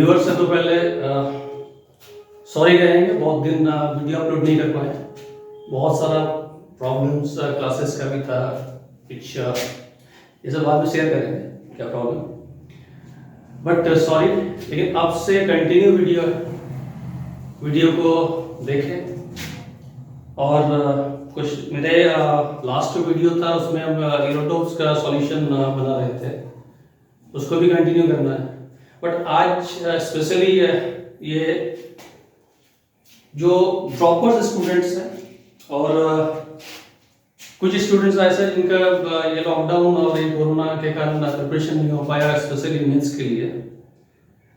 Viewers से तो पहले सॉरी कहेंगे, बहुत दिन वीडियो अपलोड नहीं कर पाए। बहुत सारा प्रॉब्लम्स क्लासेस का भी था, कुछ ये सब बाद में शेयर करेंगे क्या प्रॉब्लम, बट सॉरी। लेकिन अब से कंटिन्यू वीडियो को देखें। और कुछ मेरे लास्ट वीडियो था, उसमें हम इरोटोप्स का सॉल्यूशन बना रहे थे, उसको भी कंटिन्यू करना है। बट आज स्पेशली ये जो ड्रॉपर्स स्टूडेंट्स हैं और कुछ स्टूडेंट्स ऐसे हैं जिनका ये लॉकडाउन और ये कोरोना के कारण प्रिपरेशन नहीं हो पाया, स्पेशली मेंस के लिए,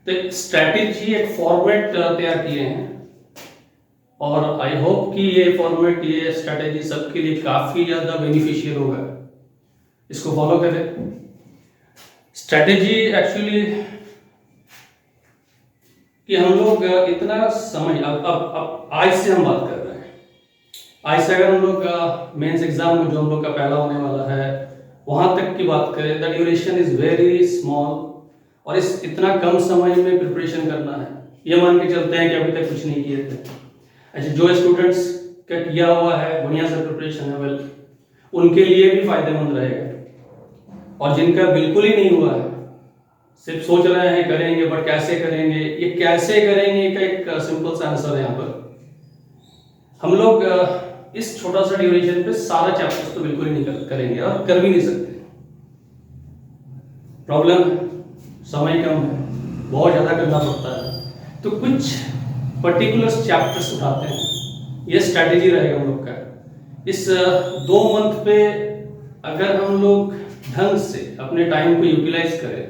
तो एक स्ट्रैटेजी, एक फॉर्मेट तैयार किए हैं। और आई होप कि ये फॉर्मेट, ये स्ट्रैटेजी सबके लिए काफ़ी ज़्यादा बेनिफिशियल होगा, इसको फॉलो करें। स्ट्रैटेजी एक्चुअली कि हम लोग इतना समय, अब आज से हम बात कर रहे हैं, आज से अगर हम लोग मेंस एग्जाम में जो हम लोग का पहला होने वाला है वहां तक की बात करें, the duration is very small, और इस इतना कम समय में प्रिपरेशन करना है। ये मान के चलते हैं कि अभी तक कुछ नहीं किए थे। अच्छा, जो स्टूडेंट्स का किया हुआ है, बढ़िया से प्रिपरेशन है, वेल, उनके लिए भी फायदेमंद रहेगा। और जिनका बिल्कुल ही नहीं हुआ है, सिर्फ सोच रहे हैं करेंगे बट कैसे करेंगे, ये कैसे करेंगे का एक सिंपल सा आंसर है। यहाँ पर हम लोग इस छोटा सा ड्यूरेशन पे सारा चैप्टर्स तो बिल्कुल ही नहीं करेंगे और कर भी नहीं सकते। प्रॉब्लम है, समय कम है, बहुत ज्यादा करना पड़ता है, तो कुछ पर्टिकुलर चैप्टर्स उठाते हैं। ये स्ट्रैटेजी रहेगा हम लोग का। इस 2 मंथ पे अगर हम लोग ढंग से अपने टाइम को यूटिलाइज करें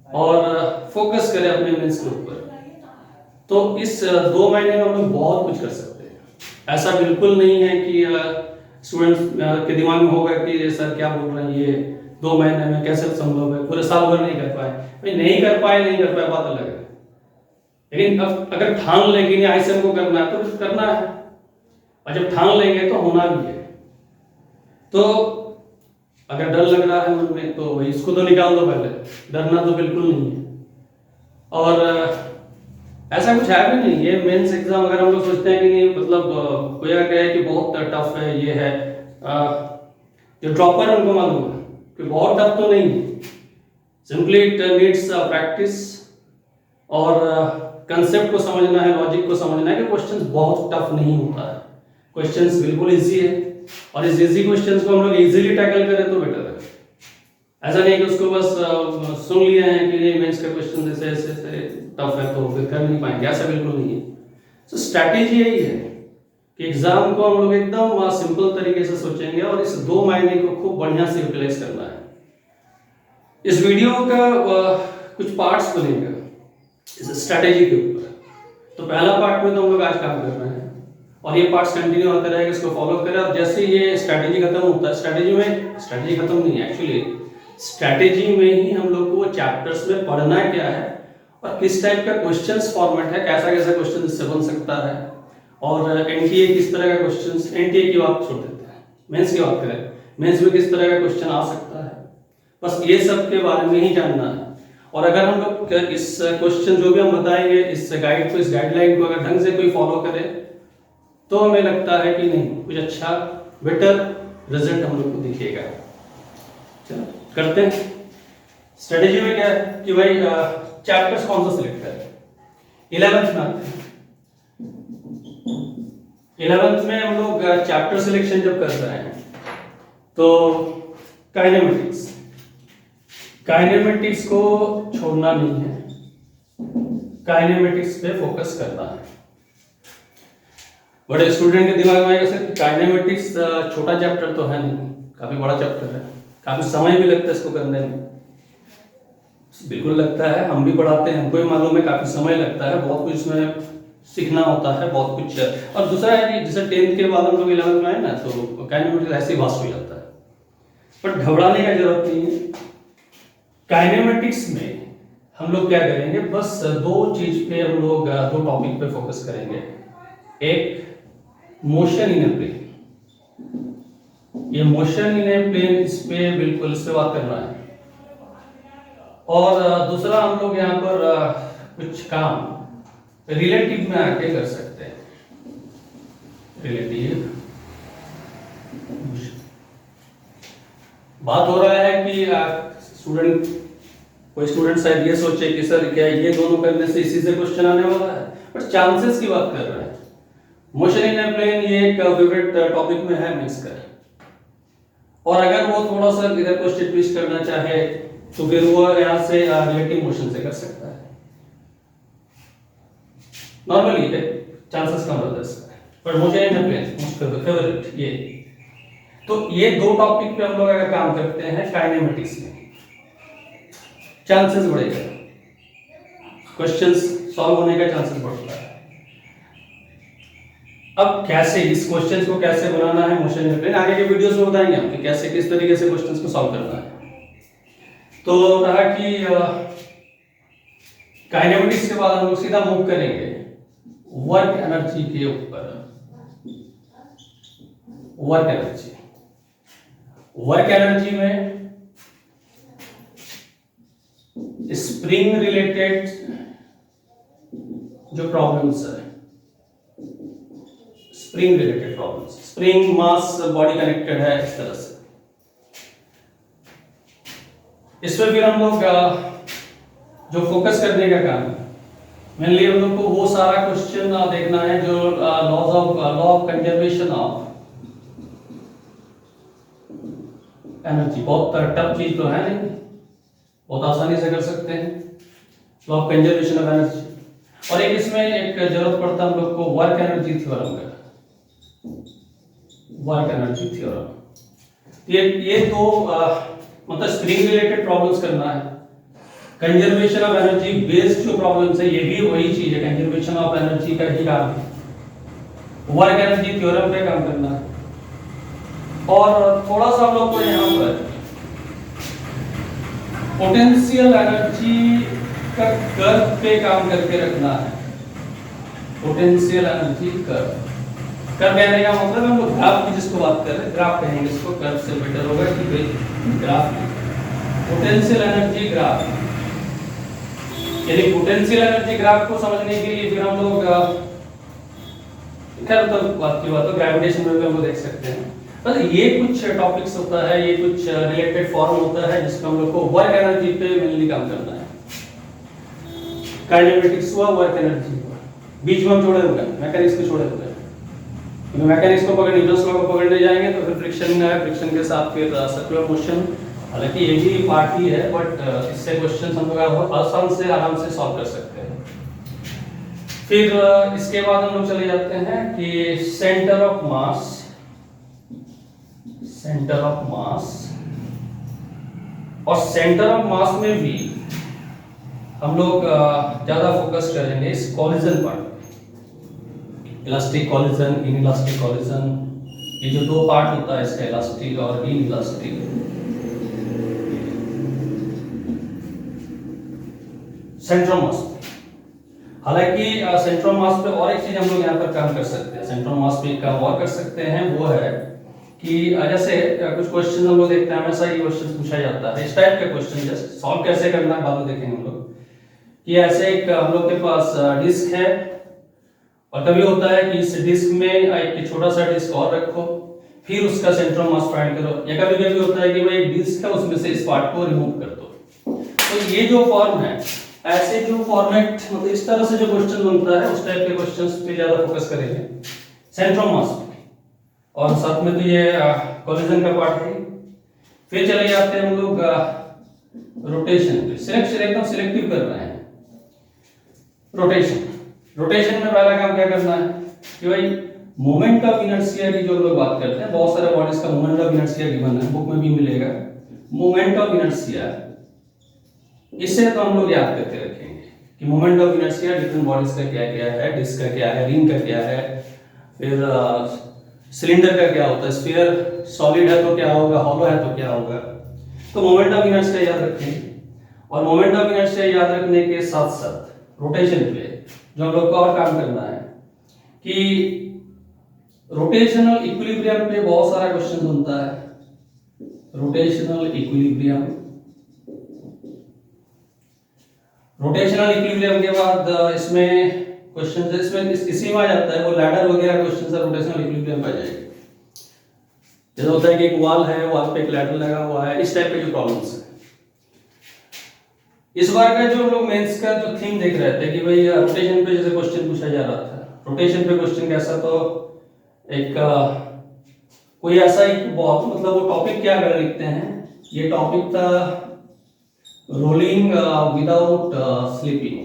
और फोकस करें अपने मेंस के ऊपर, तो इस 2 महीने में हम लोग बहुत कुछ कर सकते हैं। ऐसा बिल्कुल नहीं है कि स्टूडेंट्स के दिमाग में होगा कि सर क्या बोल रहे हैं, ये 2 महीने में कैसे संभव है, पूरे साल भर नहीं कर पाए। भाई नहीं कर पाए बात अलग है, लेकिन अब अगर ठान लेंगे नहीं ऐसे हमको करना है तो करना है, और जब ठान लेंगे तो होना भी है। तो अगर डर लग रहा है मन में तो इसको तो निकाल दो, पहले डरना तो बिल्कुल नहीं है। और ऐसा कुछ है भी नहीं, ये मेंस एग्जाम अगर हम लोग सोचते हैं कि नहीं, मतलब कोई अगर कहे कि बहुत टफ है, ये है, जो ड्रॉपर है उनको मालूम है कि बहुत टफ तो नहीं है, सिंपली इट नीड्स प्रैक्टिस और कंसेप्ट को समझना है, लॉजिक को समझना है कि क्वेश्चंस बहुत टफ नहीं होता है, क्वेश्चंस बिल्कुल इजी है। और इस इजी क्वेश्चंस को हम लोग इजीली टैकल करें तो बेटर है। ऐसा नहीं कि उसको बस सुन लिए हैं कि ये मेंस का क्वेश्चन ऐसे ऐसे टफ है तो फिर कर नहीं पाएंगे, ऐसा बिल्कुल नहीं है। तो स्ट्रैटेजी यही है कि एग्जाम को हम लोग एकदम सिंपल तरीके से सोचेंगे और इस 2 महीने को खूब बढ़िया से यूटिलाइज करना है। इस वीडियो का कुछ पार्ट्स बनेंगे इस स्ट्रैटेजी के ऊपर। तो पहला पार्ट में तो हम लोग आज काम कर रहे हैं और ये पार्ट्स कंटिन्यू होते रहेगा, इसको फॉलो करें। और जैसे ये स्ट्रैटेजी खत्म होता है, स्ट्रैटेजी खत्म नहीं है एक्चुअली, स्ट्रैटेजी में ही हम लोग को चैप्टर्स में पढ़ना क्या है और किस टाइप का क्वेश्चंस फॉर्मेट है, कैसा कैसा क्वेश्चन इससे बन सकता है, और एनटीए किस तरह का क्वेश्चंस, एनटीए की बात छोड़ देते हैं, मेंस की बात करें, मेंस में किस तरह का क्वेश्चन आ सकता है, बस ये सब के बारे में ही जानना है। और अगर हम लोग इस क्वेश्चन जो भी हम बताएंगे, इस गाइड को, इस गाइडलाइन को अगर ढंग से कोई फॉलो करे तो हमें लगता है कि नहीं, कुछ अच्छा बेटर रिजल्ट हम लोग को दिखेगा। चलो करते हैं। स्ट्रेटेजी में क्या है कि भाई चैप्टर्स कौन सा सिलेक्ट करें। 11th में आते हैं। 11th में हम लोग चैप्टर सिलेक्शन जब कर रहे हैं तो काइनेमेटिक्स को छोड़ना नहीं है, काइनेमेटिक्स पे फोकस करना है। बड़े स्टूडेंट के दिमाग में आएगा सर काइनेमेटिक्स छोटा चैप्टर तो है नहीं, काफी बड़ा चैप्टर है, काफी समय भी लगता है इसको करने में। बिल्कुल लगता है, हम भी पढ़ाते हैं, हमको भी मालूम है काफी समय लगता है, बहुत कुछ इसमें सीखना होता है, बहुत कुछ। और दूसरा है कि जैसे 10th के बाद हम लोग 11th में आए ना, तो काइनेमेटिक्स ऐसे ही वास्ट हो जाता है, पर घबराने का जरूरत नहीं है। काइनेमेटिक्स में हम लोग क्या करेंगे, बस 2 चीज पे हम लोग 2 टॉपिक पे फोकस करेंगे। एक मोशन इन ए प्लेन, ये मोशन इन ए प्लेन, इस पे बिल्कुल इस पे बात करना है। और दूसरा हम लोग यहाँ पर कुछ काम रिलेटिव में आके कर सकते हैं। रिलेटिव बात हो रहा है कि कोई स्टूडेंट शायद ये सोचे कि सर क्या ये दोनों करने से इसी से क्वेश्चन आने वाला है, बट चांसेस की बात कर रहे हैं। मोशन इन ए प्लेन ये एक फेवरेट टॉपिक में है मिक्स कर, और अगर वो थोड़ा सा इधर को ट्विस्ट करना चाहे तो फिर वो यहाँ से रिलेटिव मोशन से कर सकता है। नॉर्मली चांसेस कम रहता है इसका, पर motion in a plane most favourite ये। तो ये दो टॉपिक पे हम लोग अगर काम करते हैं काइनेमेटिक्स में, चांसेस बढ़ेगा, क्वेश्चंस सॉल्व होने का चांसेस बढ़ता है। अब कैसे इस क्वेश्चंस को कैसे बनाना है मोशन इन ए प्लेन, आगे के वीडियोस में बताएंगे हम कि कैसे किस तरीके से क्वेश्चंस को सॉल्व करना है। तो रहा कि काइनेमेटिक्स के बाद हम लोग सीधा मूव करेंगे वर्क एनर्जी के ऊपर। वर्क एनर्जी में स्प्रिंग रिलेटेड जो प्रॉब्लम्स है, spring related problems, spring mass body connected है इस तरह से, इसमें फिर हम लोग जो फोकस करने का काम है मेनली हम लोग को वो सारा क्वेश्चन देखना है जो law of conservation of energy. बहुत टफ चीज तो है नहीं, बहुत आसानी से कर सकते हैं law of conservation of energy. और एक इसमें एक जरूरत पड़ता है हम लोग को वर्क एनर्जी थ्योरम का, वर्क एनर्जी थ्योरम। ये दो मतलब स्प्रिंग रिलेटेड प्रॉब्लम्स करना है। कंजर्वेशन ऑफ एनर्जी बेस्ड जो प्रॉब्लम्स है ये भी वही चीज है, कंजर्वेशन ऑफ एनर्जी का ही काम है। वर्क एनर्जी थ्योरम पे काम करना है। और थोड़ा सा हम लोग को यहाँ पर पोटेंशियल एनर्जी का कर्व पे काम करके रखना है। पोटेंशियल एनर्जी कर्व कहने का मतलब हम लोग ग्राफ की जिसको बात कर रहे हैं, ग्राफ कहेंगे इसको, कर्व से बेटर होगा कि भाई ग्राफ, पोटेंशियल एनर्जी ग्राफ। यानी पोटेंशियल एनर्जी ग्राफ को समझने के लिए फिर हम लोग खैर तो बात की बात तो ग्रेविटेशन में भी हम लोग देख सकते हैं। पर ये कुछ टॉपिक्स होता है, ये कुछ रिलेटेड फॉर्म होता है जिसमें हम लोग को वर्क एनर्जी पे मेनली काम करना है। काइनेमेटिक्स हुआ, वर्क एनर्जी हुआ, बीच में हम छोड़े हुए हैं मैकेनिक्स को छोड़े हुए हैं। मैकेनिक्स को पकड़ न्यूटन्स लॉ को पकड़ने जाएंगे तो फिर फ्रिक्शन है, फ्रिक्शन के साथ फिर सर्कुलर मोशन, हालांकि ये भी पार्ट ही है बट इससे क्वेश्चन हम लोग आसान से आराम से सॉल्व कर सकते हैं। फिर इसके बाद हम लोग चले जाते हैं कि centre of mass, centre of mass. और सेंटर ऑफ मास में भी हम लोग ज्यादा फोकस करेंगे इस collision part, elastic collision, inelastic collision. ये जो दो पार्ट होता है इसका, इलास्टिक और इनइलास्टिक। सेंटर ऑफ मास, हालांकि सेंटर ऑफ मास पे और एक चीज हम लोग यहाँ पर काम कर सकते हैं, सेंटर ऑफ मास पे एक काम और कर सकते हैं, वो है कि जैसे कुछ क्वेश्चन हम लोग देखते हैं, हमेशा ये क्वेश्चन पूछा जाता है, इस टाइप के क्वेश्चन जस्ट सॉल्व कैसे करना है बाद में देखेंगे हम लोग। कि ऐसे एक हम लोग के पास डिस्क है और कभी होता है कि इस डिस्क में एक छोटा सा डिस्क और रखो, फिर उसका सेंटर ऑफ मास फाइंड करो, या कभी कभी होता है कि भाई एक डिस्क है उसमें से इस पार्ट को रिमूव कर दो। तो ये जो फॉर्म है, ऐसे जो फॉर्मेट मतलब इस तरह से जो क्वेश्चन बनता है उस टाइप के क्वेश्चंस पे ज्यादा फोकस करेंगे सेंटर ऑफ मास, और साथ में तो ये कॉलिजन का पार्ट है। फिर चले जाते हैं हम लोग रोटेशन पे, सिलेक्शन एकदम सिलेक्टिव कर रहे हैं। रोटेशन, रोटेशन में पहला काम क्या करना है कि भाई मोमेंट ऑफ इनर्शिया की जो लोग बात करते हैं, बहुत सारे बॉडीज का मोमेंट ऑफ इनर्शिया गिवन है, बुक में भी मिलेगा मोमेंट ऑफ इनर्शिया। इससे तो हम लोग याद करके रखेंगे कि moment of inertia different bodies का क्या क्या है, डिस्क का क्या है, रिंग का क्या है, फिर सिलेंडर का क्या होता है, स्फीयर सॉलिड है तो क्या होगा, हॉलो है तो क्या होगा। तो मोमेंट ऑफ इनर्शिया याद रखेंगे। और मोमेंट ऑफ इनर्शिया याद रखने के साथ साथ रोटेशन पे जो हम लोग को और काम करना है कि रोटेशनल इक्विलिब्रियम पे बहुत सारा क्वेश्चन बनता है। रोटेशनल इक्विलिब्रियम, रोटेशनल इक्विलिब्रियम के बाद इसमें क्वेश्चन इसमें इसी में आ जाता है वो लैडर वगैरह क्वेश्चन है, रोटेशनल इक्विलिब्रियम पे आ जाएगा। जैसे होता है कि एक वॉल है, वॉल पे एक लैडर लगा हुआ है, इस टाइप के जो प्रॉब्लम्स है। इस बार का जो हम लोग मेंस का जो थीम देख रहे थे कि भाई रोटेशन पे जैसे क्वेश्चन पूछा जा रहा था, रोटेशन पे क्वेश्चन कैसा, तो एक कोई ऐसा एक बहुत मतलब वो टॉपिक क्या कर लिखते हैं, ये टॉपिक था rolling without sleeping,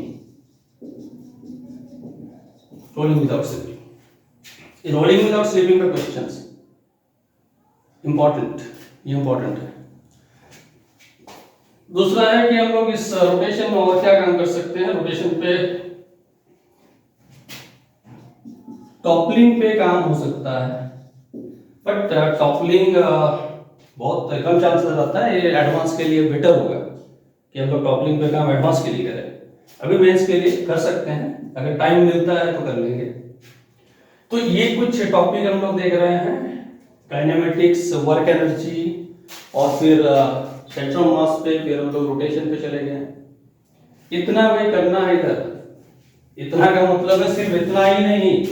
rolling without sleeping. Rolling without sleeping का क्वेश्चंस इंपॉर्टेंट, ये इंपॉर्टेंट है। दूसरा है कि हम लोग इस रोटेशन में और क्या काम कर सकते हैं। रोटेशन पे टॉपलिंग पे काम हो सकता है, बट टॉपलिंग बहुत कम चांस हो जाता है, ये एडवांस के लिए बेटर होगा कि हम लोग टॉपलिंग पे काम एडवांस के लिए करें। अभी मेंस के लिए कर सकते हैं, अगर टाइम मिलता है तो कर लेंगे। तो ये कुछ टॉपिक हम लोग देख रहे हैं, काइनेमेटिक्स, वर्क एनर्जी, और फिर सेंटर ऑफ मास पे, फिर हम लोग रोटेशन पे चले गए। इतना भाई करना है इधर, इतना का मतलब है सिर्फ इतना ही नहीं,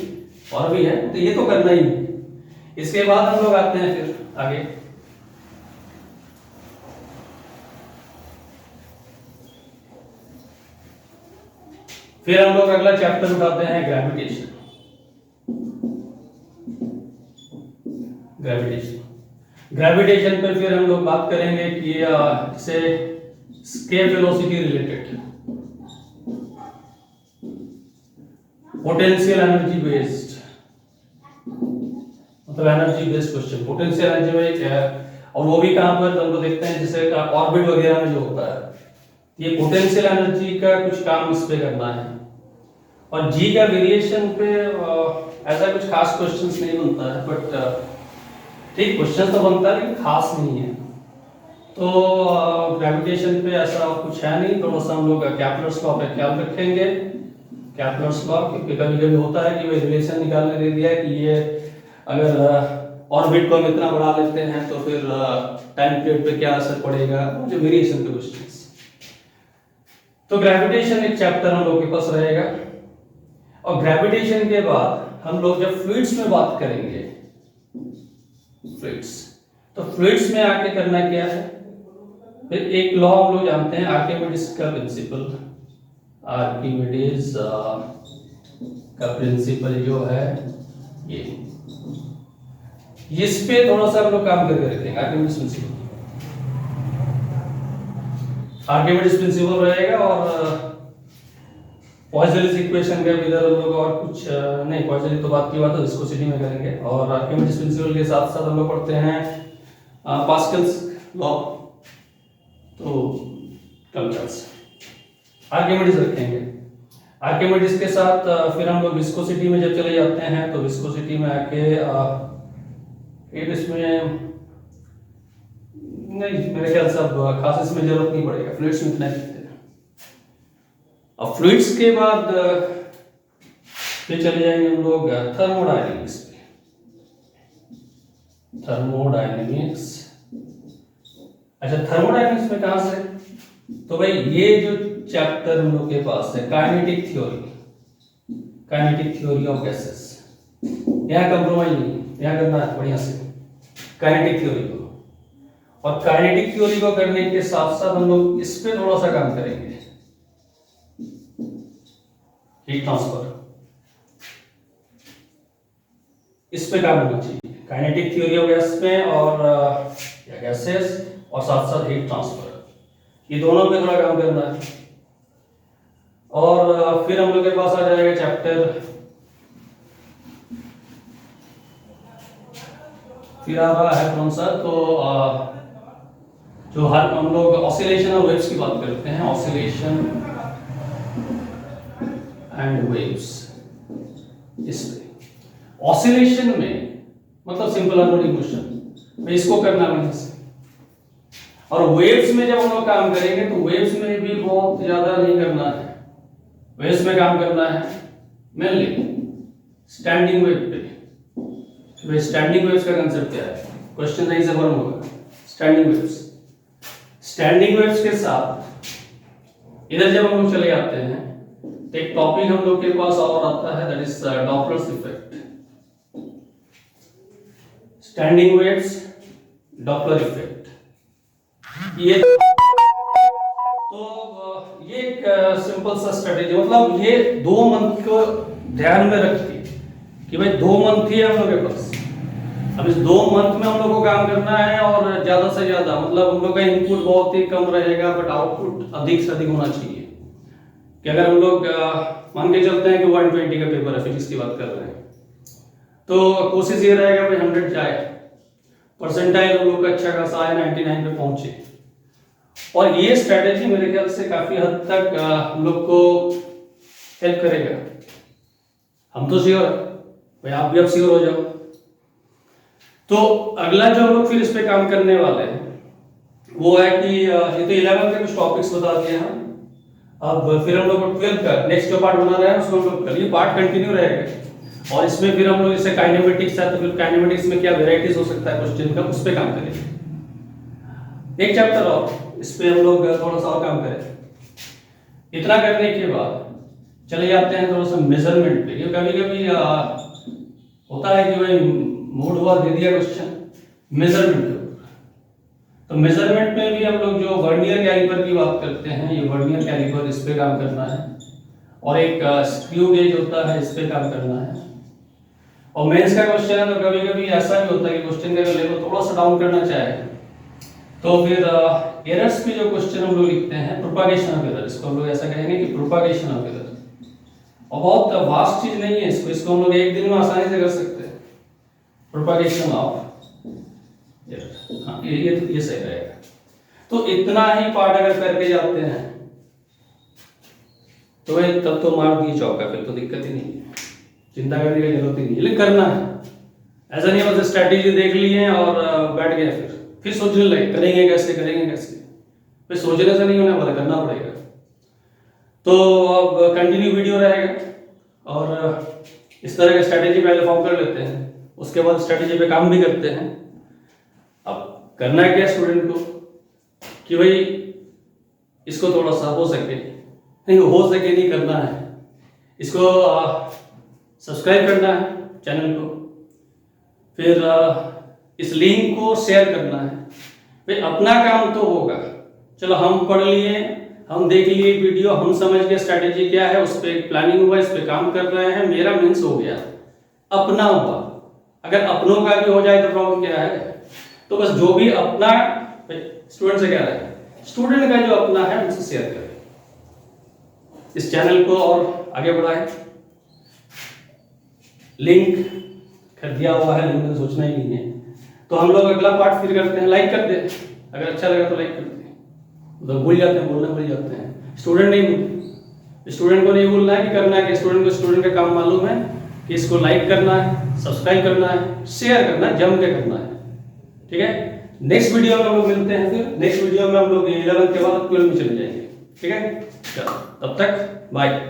और भी है, तो ये तो करना ही है। इसके बाद हम लोग आते हैं फिर आगे। फिर हम लोग अगला चैप्टर उठाते हैं ग्रेविटेशन। ग्रेविटेशन पे फिर हम लोग बात करेंगे कि इसे escape velocity related, potential energy based, मतलब energy based question, potential energy में क्या है, और वो भी कहां पर हम लोग देखते हैं जैसे ऑर्बिट वगैरह में जो होता है, ये पोटेंशियल एनर्जी का कुछ काम इस पे करना है। और जी का वेरिएशन पे ऐसा कुछ खास क्वेश्चंस नहीं बनता है, बट ठीक क्वेश्चन तो बनता है लेकिन खास नहीं है। तो ग्रेविटेशन पे ऐसा कुछ है नहीं, थोड़ा सा हम लोग कैपलर्स लॉ पे ख्याल रखेंगे। कैपलर्स लॉ, क्योंकि कभी कभी होता है कि वो रिलेशन निकालने दे दिया कि ये अगर ऑर्बिट को हम इतना बढ़ा लेते हैं तो फिर टाइम पीरियड पे क्या असर पड़ेगा, जो वेरिएशन के क्वेश्चंस। तो ग्रेविटेशन एक चैप्टर हम लोग के पास रहेगा। और ग्रेविटेशन के बाद हम लोग जब फ्लूइड्स में बात करेंगे, फ्लूइड्स, तो फ्लूइड्स में आके करना क्या है, फिर एक लॉ हम लोग जानते हैं, आर्किमिडीज का प्रिंसिपल। आर्किमिडीज का प्रिंसिपल जो है ये, इस पे थोड़ा सा हम लोग काम करके रखेंगे। आर्किमिडीज प्रिंसिपल, आर्किमिडीज प्रिंसिपल रहेगा। और पॉइजनस इक्वेशन का इधर हम लोग और कुछ नहीं, पॉइजन तो बात की बात है, विस्कोसिटी में करेंगे। और आर्किमिडीज प्रिंसिपल के साथ साथ हम लोग पढ़ते हैं पास्कल्स लॉ, तो कल्चर्स आर्किमिडीज रखेंगे। आर्किमिडीज के साथ फिर हम लोग विस्कोसिटी में जब चले जाते हैं, तो विस्कोसिटी में आके फिर इसमें नहीं, मेरे ख्याल से अब खास इसमें जरूरत नहीं पड़ेगा, फ्लूइड्स में इतना ही लिखते हैं। अब फ्लूइड्स के बाद फिर चले जाएंगे हम लोग थर्मोडायनेमिक्स पे। थर्मोडायनेमिक्स, अच्छा थर्मोडायनेमिक्स में कहां से, तो भाई ये जो चैप्टर हम लोग के पास है kinetic theory, kinetic theory of gases, यहाँ कंप्रोमाइज नहीं, यहाँ करना है बढ़िया से काइनेटिक थ्योरी को। और काइनेटिक थ्योरी को करने के साथ साथ हम लोग इस पे थोड़ा सा काम करेंगे, हीट ट्रांसफर, इस पे काम होना चाहिए, काइनेटिक थ्योरी ऑफ गैस में और गैसेस, और साथ साथ हीट ट्रांसफर, ये दोनों पे थोड़ा काम करना है। और फिर हम लोग के पास आ जाएगा चैप्टर, फिर आ रहा है कौन सा, तो जो हर हम लोग ऑसिलेशन और वेव्स की बात करते हैं, ऑसिलेशन एंड वेव्स। इस पे ऑसिलेशन में मतलब सिंपल हार्मोनिक मोशन, इसको करना है से। और वेव्स में जब हम लोग काम करेंगे तो वेव्स में भी बहुत ज्यादा नहीं करना है, वेव्स में काम करना है मेनली स्टैंडिंग वेव पे। स्टैंडिंग वेव्स का कंसेप्ट क्या है, क्वेश्चन सही से फॉर्म होगा। स्टैंडिंग वेव्स, स्टैंडिंग वेव्स के साथ इधर जब हम लोग चले आते हैं तो एक टॉपिक हम लोग के पास और आता है, that is Doppler's effect, standing waves, Doppler effect. ये ये एक सिंपल सा स्ट्रेटेजी, मतलब ये 2 मंथ को ध्यान में रखती कि भाई 2 मंथ ही है हम लोग के पास। अब इस 2 मंथ में हम लोग को काम करना है और ज्यादा से ज्यादा, मतलब हम लोग का इनपुट बहुत ही कम रहेगा बट आउटपुट अधिक से अधिक होना चाहिए। कि अगर हम लोग मान के चलते हैं कि 120 का पेपर है, फिजिक्स की बात कर रहे हैं, तो कोशिश ये रहेगा भाई 100 जाए, परसेंटाइल हम लोग का अच्छा खासा आए, 99 पे पहुंचे। और ये स्ट्रेटेजी मेरे ख्याल से काफी हद तक हम लोग को हेल्प करेगा। हम तो श्योर है भाई, आप भी अब श्योर हो जाओ। तो अगला जो हम लोग फिर इस पे काम करने वाले हैं वो है कि ये तो 11 के कुछ टॉपिक्स बता दिए हैं। अब फिर हम लोग 12 का नेक्स्ट जो पार्ट बना रहे हैं उसको हम लोग कल, ये पार्ट कंटिन्यू रहेगा और इसमें फिर हम लोग जैसे काइनेमेटिक्स है तो फिर काइनेमेटिक्स में क्या वेराइटीज हो सकता है क्वेश्चन का, उस पे काम करेंगे। एक चैप्टर और इस पे हम लोग थोड़ा सा और काम करें। इतना करने के बाद चले जाते हैं थोड़ा सा मेजरमेंट पे। ये कभी कभी होता है कि भाई मूड हुआ दे दिया क्वेश्चन मेजरमेंट के ऊपर, तो मेजरमेंट में भी हम लोग जो वर्नियर कैलिपर की बात करते हैं, ये वर्नियर कैलिपर इस पे काम करना है और एक स्क्रू गेज होता है, इस पे काम करना है। और मेंस का क्वेश्चन है तो कभी कभी ऐसा भी होता है कि क्वेश्चन का लेवल थोड़ा सा डाउन करना चाहे तो फिर एरर्स के जो क्वेश्चन हम लोग लिखते हैं, प्रोपागेशन ऑफ एरर, इसको हम लोग ऐसा कहेंगे कि प्रोपागेशन ऑफ एरर। और बहुत वास्ट चीज नहीं है, इसको हम लोग एक दिन में आसानी से कर सकते हैं, प्रोपागेशन ऑफ एरर। हाँ, ये सही रहेगा। तो इतना ही पार्ट अगर करके जाते हैं तो तब तो मार दिए चौका, फिर तो दिक्कत ही नहीं है, चिंता करने की जरूरत ही नहीं है। लेकिन करना है, ऐसा नहीं बस स्ट्रैटेजी देख ली है और बैठ गए फिर सोचने लगे करेंगे कैसे, फिर सोचने से नहीं होने वाला, करना पड़ेगा। तो अब कंटिन्यू वीडियो रहेगा और इस तरह का स्ट्रैटेजी पहले फॉर्म कर लेते हैं, उसके बाद स्ट्रैटेजी पे काम भी करते हैं। अब करना है क्या स्टूडेंट को कि भाई इसको थोड़ा सा हो सके नहीं करना है, इसको सब्सक्राइब करना है चैनल को, फिर इस लिंक को शेयर करना है। फिर अपना काम तो होगा, चलो हम पढ़ लिए, हम देख लिए वीडियो, हम समझ गए स्ट्रैटेजी क्या है, उस पर प्लानिंग हुआ, इस पे काम कर रहे हैं, मेरा मीन्स हो गया, अपना हुआ। अगर अपनों का भी हो जाए तो प्रॉब्लम क्या है? तो बस जो भी अपना स्टूडेंट से कह रहा है, स्टूडेंट का जो अपना है उनसे शेयर करें, इस चैनल को और आगे बढ़ाएं। लिंक कर दिया हुआ है, लिंक में सोचना ही नहीं है। तो हम लोग अगला पार्ट फिर करते हैं, लाइक कर दे, अगर अच्छा लगा तो लाइक करते हैं, तो भूल जाते हैं, बोलना भूल जाते हैं। स्टूडेंट नहीं भूलते, स्टूडेंट को नहीं भूलना है कि करना है कि स्टूडेंट का काम मालूम है कि इसको लाइक करना है, सब्सक्राइब करना है, शेयर करना है, जम के करना है, ठीक है। नेक्स्ट वीडियो में हम लोग मिलते हैं, फिर नेक्स्ट वीडियो में हम लोग 11 के बाद 12 में चले जाएंगे, ठीक है। चलो तब तक बाय।